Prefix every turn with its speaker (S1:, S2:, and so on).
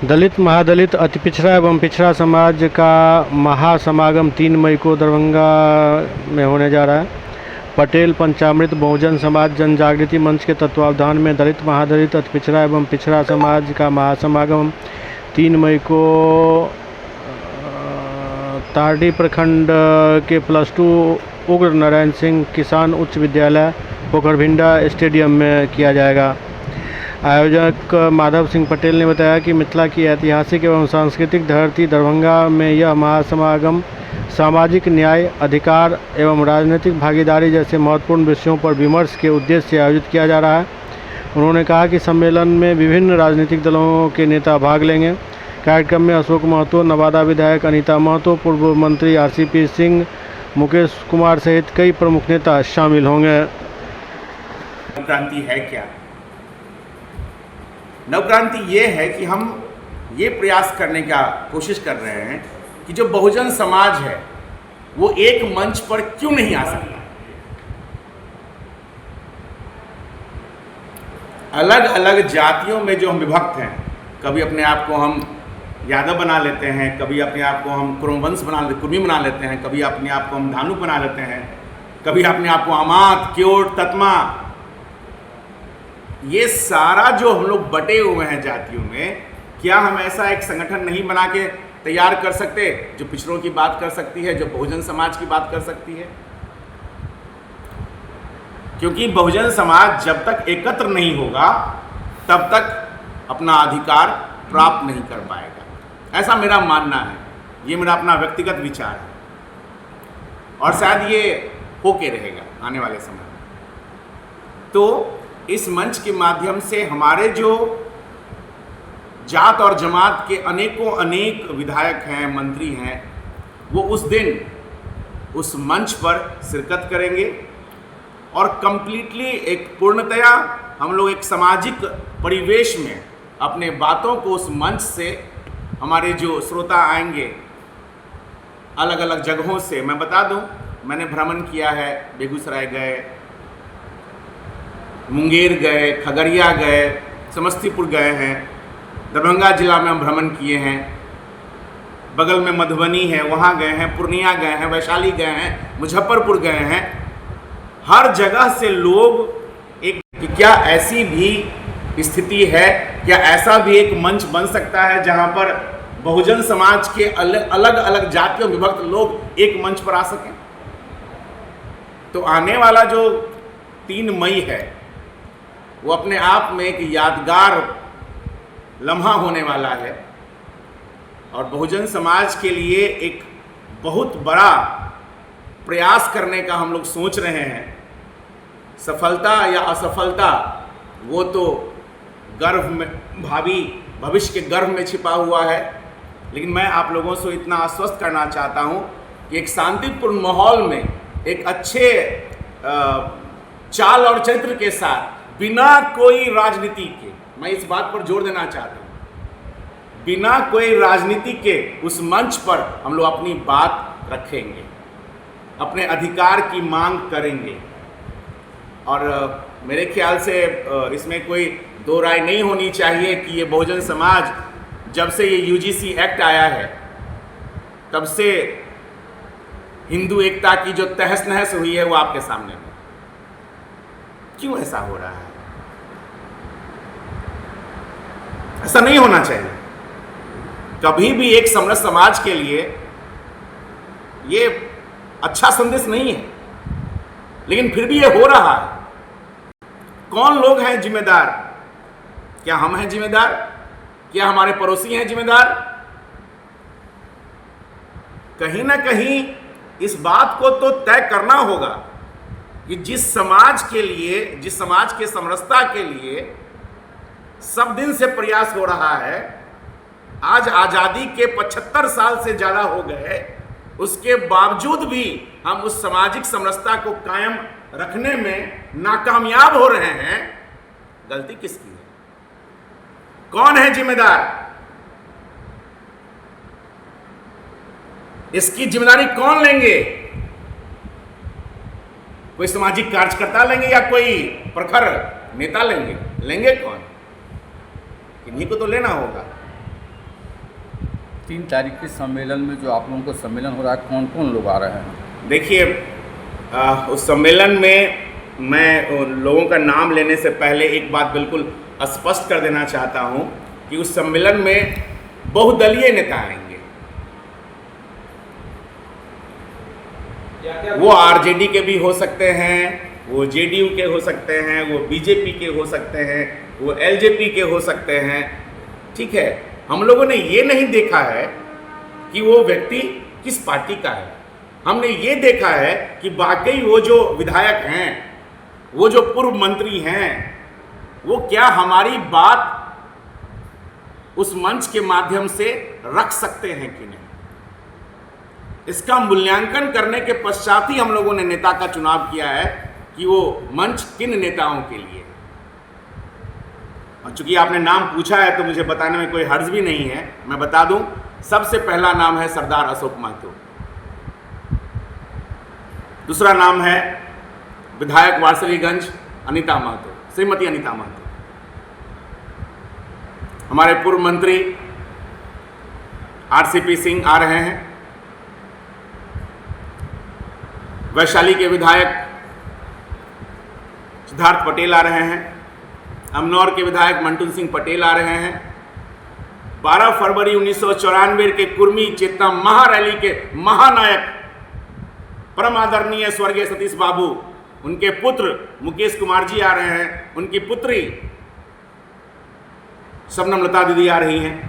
S1: दलित, महादलित, अति पिछड़ा एवं पिछड़ा समाज का महासमागम 3 मई को दरभंगा में होने जा रहा है। पटेल पंचामृत बहुजन समाज जन जागृति मंच के तत्वावधान में दलित, महादलित, अति पिछड़ा एवं पिछड़ा समाज का महासमागम 3 मई को तारडी प्रखंड के +2 उग्र नारायण सिंह किसान उच्च विद्यालय पोखरभिंडा स्टेडियम में किया जाएगा। आयोजक माधव सिंह पटेल ने बताया कि मिथिला की ऐतिहासिक एवं सांस्कृतिक धरती दरभंगा में यह महासमागम सामाजिक न्याय, अधिकार एवं राजनीतिक भागीदारी जैसे महत्वपूर्ण विषयों पर विमर्श के उद्देश्य से आयोजित किया जा रहा है। उन्होंने कहा कि सम्मेलन में विभिन्न राजनीतिक दलों के नेता भाग लेंगे। कार्यक्रम में अशोक महतो, नवादा विधायक अनीता महतो, पूर्व मंत्री RCP सिंह, मुकेश कुमार सहित कई प्रमुख नेता शामिल होंगे।
S2: नवक्रांति है क्या? नवक्रांति ये है कि हम ये प्रयास करने का कोशिश कर रहे हैं कि जो बहुजन समाज है वो एक मंच पर क्यों नहीं आ सकता। अलग अलग जातियों में जो हम विभक्त हैं, कभी अपने आप को हम यादव बना लेते हैं, कभी अपने आप को हम कुरुवंश कुर्मी बना लेते हैं, कभी अपने आप को हम धानुक बना लेते हैं, कभी अपने आप को अमात, क्योट, तत्मा, ये सारा जो हम लोग बटे हुए हैं जातियों में, क्या हम ऐसा एक संगठन नहीं बना के तैयार कर सकते जो पिछड़ों की बात कर सकती है, जो बहुजन समाज की बात कर सकती है? क्योंकि बहुजन समाज जब तक एकत्र नहीं होगा तब तक अपना अधिकार प्राप्त नहीं कर पाएगा, ऐसा मेरा मानना है। ये मेरा अपना व्यक्तिगत विचार है और शायद ये होके रहेगा आने वाले समय में। तो इस मंच के माध्यम से हमारे जो जात और जमात के अनेक विधायक हैं, मंत्री हैं, वो उस दिन उस मंच पर शिरकत करेंगे और कंप्लीटली एक पूर्णतया हम लोग एक सामाजिक परिवेश में अपने बातों को उस मंच से हमारे जो श्रोता आएंगे अलग अलग जगहों से, मैं बता दूं, मैंने भ्रमण किया है, बेगूसराय गए, मुंगेर गए, खगड़िया गए, समस्तीपुर गए हैं, दरभंगा जिला में हम भ्रमण किए हैं, बगल में मधुबनी है वहाँ गए हैं, पूर्णिया गए हैं, वैशाली गए हैं, मुजफ्फरपुर गए हैं। हर जगह से लोग एक कि क्या ऐसी भी स्थिति है, क्या ऐसा भी एक मंच बन सकता है जहाँ पर बहुजन समाज के अलग अलग जातियों विभक्त लोग एक मंच पर आ सकें। तो आने वाला जो 3 मई है वो अपने आप में एक यादगार लम्हा होने वाला है और बहुजन समाज के लिए एक बहुत बड़ा प्रयास करने का हम लोग सोच रहे हैं। सफलता या असफलता वो तो गर्भ में भविष्य के गर्भ में छिपा हुआ है, लेकिन मैं आप लोगों से इतना आश्वस्त करना चाहता हूँ कि एक शांतिपूर्ण माहौल में एक अच्छे चाल और चरित्र के साथ, बिना कोई राजनीति के, मैं इस बात पर जोर देना चाहता हूँ, बिना कोई राजनीति के उस मंच पर हम लोग अपनी बात रखेंगे, अपने अधिकार की मांग करेंगे। और मेरे ख्याल से इसमें कोई दो राय नहीं होनी चाहिए कि ये बहुजन समाज जब से ये UGC एक्ट आया है तब से हिंदू एकता की जो तहस नहस हुई है वो आपके सामने में। क्यों ऐसा हो रहा है? ऐसा नहीं होना चाहिए। कभी भी एक समरस समाज के लिए ये अच्छा संदेश नहीं है, लेकिन फिर भी ये हो रहा है। कौन लोग हैं जिम्मेदार? क्या हम हैं जिम्मेदार? क्या हमारे पड़ोसी हैं जिम्मेदार? कहीं ना कहीं इस बात को तो तय करना होगा कि जिस समाज के लिए, जिस समाज के समरसता के लिए सब दिन से प्रयास हो रहा है, आज आज़ादी के 75 साल से ज़्यादा हो गए, उसके बावजूद भी हम उस सामाजिक समरसता को कायम रखने में नाकामयाब हो रहे हैं। गलती किसकी है? कौन है जिम्मेदार? इसकी जिम्मेदारी कौन लेंगे? कोई सामाजिक कार्यकर्ता लेंगे या कोई प्रखर नेता लेंगे? लेंगे कौन? इन्हीं को तो लेना होगा।
S3: 3 तारीख के सम्मेलन में जो आप लोगों का सम्मेलन हो रहा है, कौन कौन लोग आ रहे हैं?
S2: देखिए, उस सम्मेलन में मैं लोगों का नाम लेने से पहले एक बात बिल्कुल स्पष्ट कर देना चाहता हूं कि उस सम्मेलन में बहुदलीय नेता आएंगे। वो आरजेडी के भी हो सकते हैं, वो जेडीयू के हो सकते हैं, वो बीजेपी के हो सकते हैं, वो एलजेपी के हो सकते हैं। ठीक है, हम लोगों ने ये नहीं देखा है कि वो व्यक्ति किस पार्टी का है। हमने ये देखा है कि वाकई वो जो विधायक हैं, वो जो पूर्व मंत्री हैं, वो क्या हमारी बात उस मंच के माध्यम से रख सकते हैं कि नहीं। इसका मूल्यांकन करने के पश्चात ही हम लोगों ने नेता का चुनाव किया है कि वो मंच किन नेताओं के लिए। और चूंकि आपने नाम पूछा है तो मुझे बताने में कोई हर्ज भी नहीं है, मैं बता दूं। सबसे पहला नाम है सरदार अशोक महतो, दूसरा नाम है विधायक वारसलीगंज अनीता महतो, श्रीमती अनीता महतो। हमारे पूर्व मंत्री आरसीपी सिंह आ रहे हैं, वैशाली के विधायक सिद्धार्थ पटेल आ रहे हैं, अमनौर के विधायक मंटू सिंह पटेल आ रहे हैं। 12 फरवरी 1994 के कुर्मी चेतना महारैली के महानायक परम आदरणीय स्वर्गीय सतीश बाबू, उनके पुत्र मुकेश कुमार जी आ रहे हैं, उनकी पुत्री शबनम लता दीदी आ रही हैं।